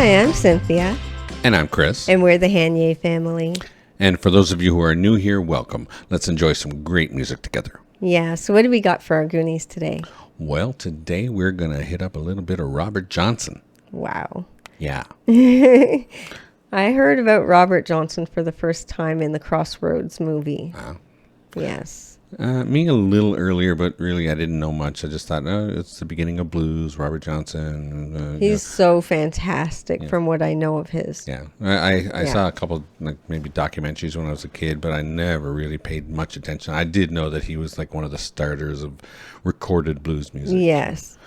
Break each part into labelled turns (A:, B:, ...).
A: Hi, I'm Cynthia.
B: And I'm Chris.
A: And we're the Hanye family.
B: And for those of you who are new here, welcome. Let's enjoy some great music together.
A: Yeah, so what do we got for our Goonies today?
B: Well, today we're going to hit up a little bit of Robert Johnson.
A: Wow.
B: Yeah.
A: I heard about Robert Johnson for the first time in the Crossroads movie.
B: Wow.
A: Yes.
B: Me a little earlier, but really I didn't know much. I just thought, it's the beginning of blues, Robert Johnson.
A: He's so fantastic from what I know of his.
B: Yeah. I saw a couple, maybe documentaries when I was a kid, but I never really paid much attention. I did know that he was like one of the starters of recorded blues music.
A: Yes.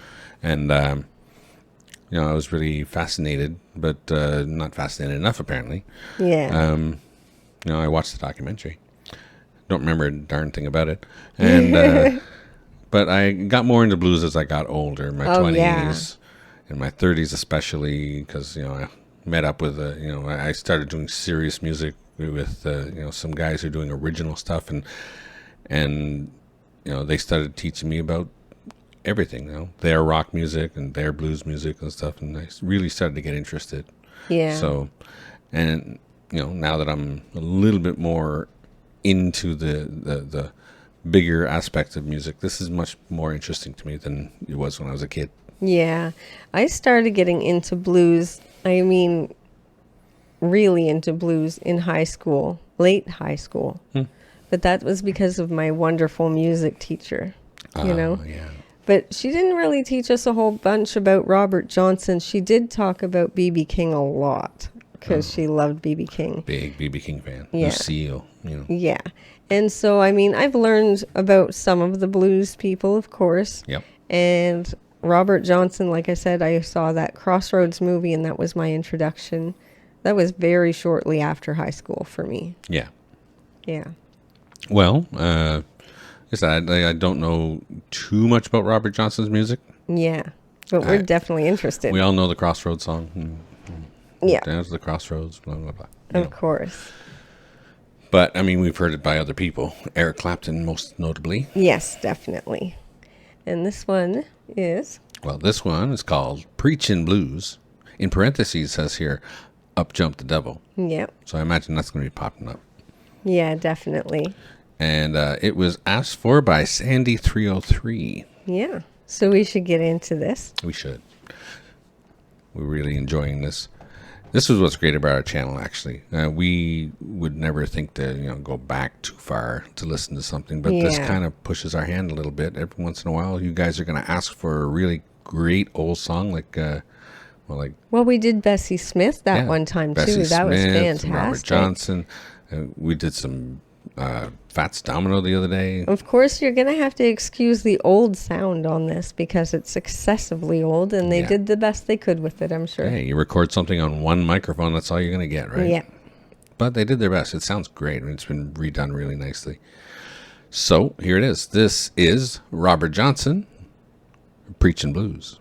B: And, I was really fascinated, but not fascinated enough, apparently.
A: Yeah.
B: I watched the documentary. Don't remember a darn thing about it. And but I got more into blues as I got older, in my 20s, in my 30s especially, because, I met up with, I started doing serious music with, some guys who are doing original stuff. And they started teaching me about everything, their rock music and their blues music and stuff. And I really started to get interested.
A: Yeah.
B: So, and, now that I'm a little bit more into the bigger aspects of music, this is much more interesting to me than it was when I was a kid.
A: Yeah. I started getting into blues, really into blues in high school, late high school. But that was because of my wonderful music teacher,
B: Yeah.
A: But she didn't really teach us a whole bunch about Robert Johnson. She did talk about B.B. King a lot because she loved B.B. King.
B: Big B.B. King fan.
A: Yeah.
B: Lucille,
A: Yeah. And so, I've learned about some of the blues people, of course.
B: Yep.
A: And Robert Johnson, like I said, I saw that Crossroads movie, and that was my introduction. That was very shortly after high school for me.
B: Yeah.
A: Yeah.
B: Well, I don't know too much about Robert Johnson's music.
A: Yeah. But we're definitely interested.
B: We all know the Crossroads song.
A: Yeah.
B: Down to the Crossroads, blah, blah, blah.
A: Of course.
B: But, we've heard it by other people. Eric Clapton, most notably.
A: Yes, definitely. And this one is?
B: Well, this one is called Preachin' Blues. In parentheses, it says here, Up Jump the Devil.
A: Yep.
B: So I imagine that's going to be popping up.
A: Yeah, definitely.
B: And it was asked for by Sandy303.
A: Yeah. So we should get into this.
B: We should. We're really enjoying this. This is what's great about our channel, actually. We would never think to, go back too far to listen to something, but this kind of pushes our hand a little bit. Every once in a while, you guys are going to ask for a really great old song,
A: Well, we did Bessie Smith that one time,
B: Bessie
A: too. That was
B: Smith,
A: fantastic.
B: Robert Johnson. We did some Fats Domino the other day.
A: Of course, you're going to have to excuse the old sound on this because it's excessively old, and they did the best they could with it, I'm sure.
B: Hey, you record something on one microphone, that's all you're going to get, right?
A: Yeah.
B: But they did their best. It sounds great. It's been redone really nicely. So, here it is. This is Robert Johnson, Preachin' Blues.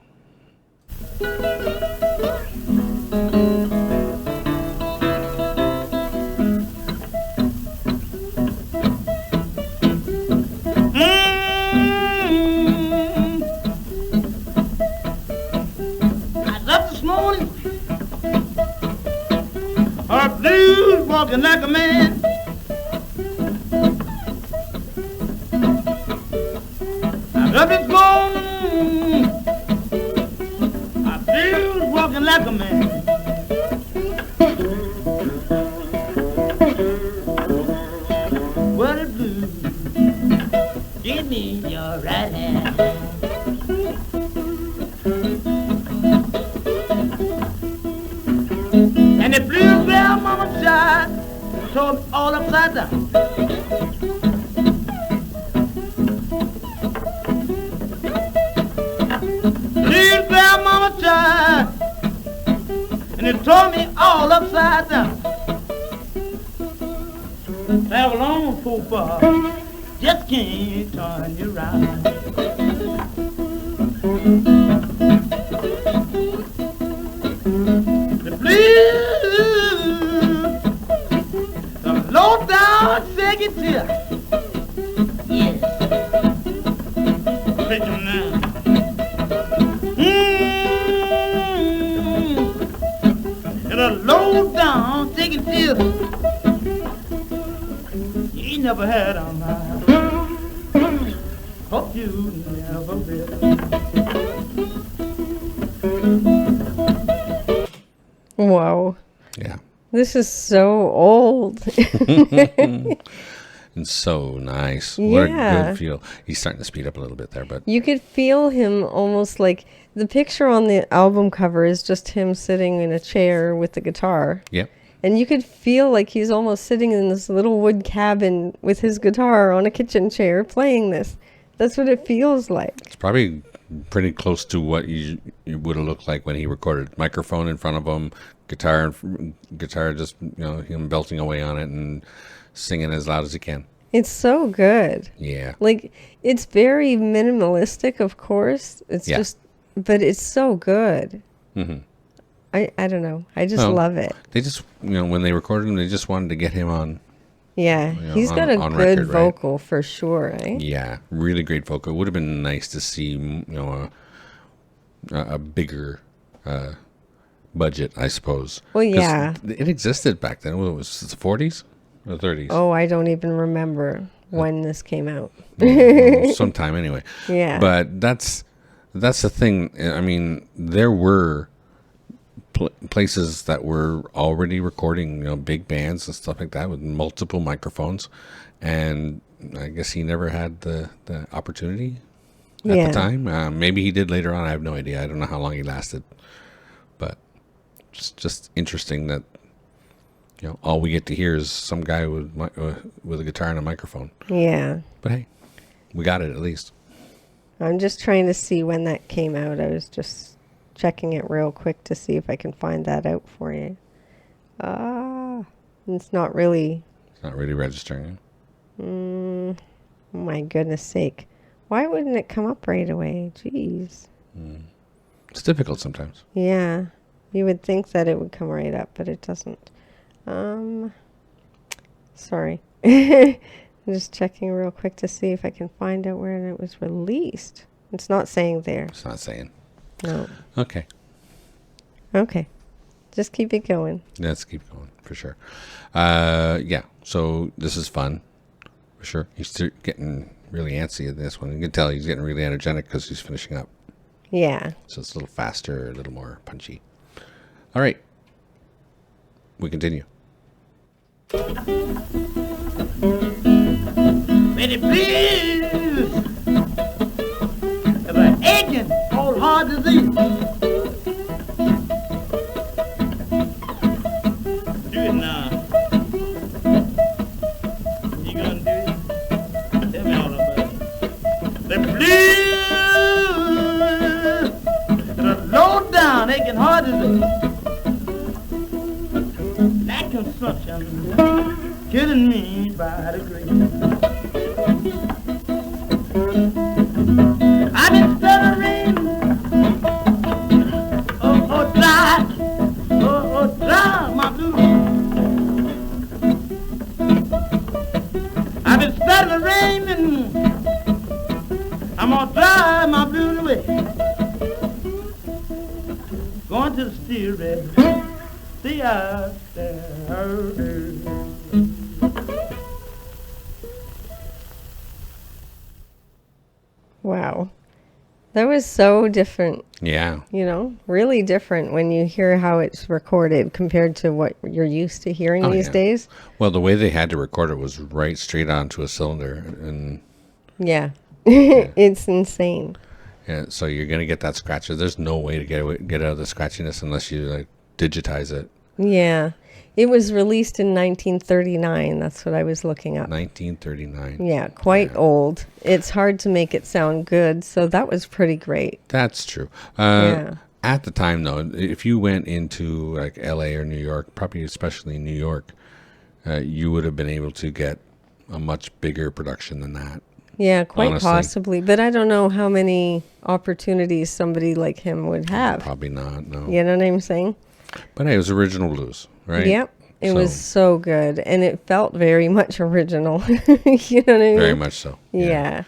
C: Blues walking like a man. I got this morning. I blues walking like a man. What a blues. Give me your right hand. And the blues bell mama died, told me all upside down. Blues bell mama died, and it told me all upside down. Travel on so far, just can't turn you around. The blues, the low down second tier. Yes. Pick 'em now. never had on my. Hope you never will.
A: Whoa.
B: Yeah.
A: This is so old.
B: And so nice. What a
A: Yeah.
B: good feel. He's starting to speed up a little bit there, but
A: You could feel him almost like the picture on the album cover is just him sitting in a chair with the guitar.
B: yep.
A: And you could feel like he's almost sitting in this little wood cabin with his guitar on a kitchen chair playing this. That's what it feels like.
B: It's probably pretty close to what you would have looked like when he recorded. Microphone in front of him, guitar, just, him belting away on it and singing as loud as he can.
A: It's so good.
B: Yeah.
A: Like, it's very minimalistic, of course. It's
B: Yeah.
A: just, but it's so good.
B: Mm-hmm.
A: I don't know. I just
B: Well,
A: love it.
B: They just, when they recorded him, they just wanted to get him on.
A: Yeah. He's got a
B: on
A: good
B: record, right?
A: vocal for sure, eh?
B: Yeah, really great vocal. It would have been nice to see, a bigger budget, I suppose.
A: Well,
B: 'Cause
A: yeah.
B: it existed back then. What was it, the 40s or 30s?
A: Oh, I don't even remember when this came out.
B: Sometime anyway.
A: Yeah.
B: But that's the thing. I mean, there were places that were already recording, big bands and stuff like that with multiple microphones, and I guess he never had the opportunity at
A: Yeah.
B: the time. Maybe he did later on. I have no idea. I don't know how long he lasted, but it's just interesting that all we get to hear is some guy with a guitar and a microphone.
A: Yeah.
B: But hey, we got it at least.
A: I'm just trying to see when that came out. I was just checking it real quick to see if I can find that out for you. It's not really.
B: It's not really registering.
A: Oh my goodness sake. Why wouldn't it come up right away? Jeez.
B: It's difficult sometimes.
A: Yeah. You would think that it would come right up, but it doesn't. Sorry. I'm just checking real quick to see if I can find out where it was released. It's not saying there.
B: It's not saying.
A: No.
B: Okay.
A: Okay. Just keep it going.
B: Let's keep going for sure. Yeah. So this is fun for sure. He's getting really antsy in this one. You can tell he's getting really energetic because he's finishing up.
A: Yeah.
B: So it's a little faster, a little more punchy. All right. We continue.
C: Betty, please. If an aching, cold heart disease. Do it now. You gonna do it? Tell me all about it. The blues, the low down, aching heart disease. That consumption killing me by the grave. I've been stuttering, dry my blues. I've been stuttering, I'm gonna dry my blues away. Going to the steel red, see out there.
A: Wow. That was so different,
B: Yeah.
A: really different when you hear how it's recorded compared to what you're used to hearing these days.
B: Well, the way they had to record it was right straight onto a cylinder, and
A: Yeah. It's insane.
B: so you're gonna get that scratcher. There's no way to get out of the scratchiness unless you digitize it.
A: Yeah. It was released in 1939. That's what I was looking up.
B: 1939.
A: Yeah, quite old. It's hard to make it sound good, so that was pretty great.
B: That's true.
A: Yeah.
B: At the time, though, if you went into like L.A. or New York, probably especially New York, you would have been able to get a much bigger production than that.
A: Yeah, quite
B: Honestly.
A: possibly. But I don't know how many opportunities somebody like him would have.
B: Probably not, no.
A: You know what I'm saying?
B: But hey, it was original blues, right?
A: Yep. It was so good. And it felt very much original. You know what I mean?
B: Very much so.
A: Yeah.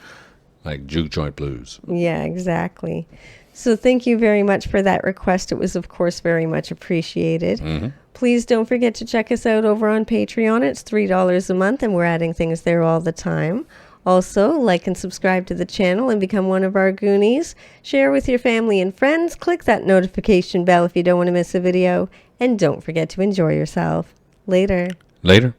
B: Like juke joint blues.
A: Yeah, exactly. So thank you very much for that request. It was, of course, very much appreciated.
B: Mm-hmm.
A: Please don't forget to check us out over on Patreon. It's $3 a month, and we're adding things there all the time. Also, like and subscribe to the channel and become one of our Goonies. Share with your family and friends. Click that notification bell if you don't want to miss a video. And don't forget to enjoy yourself. Later.
B: Later.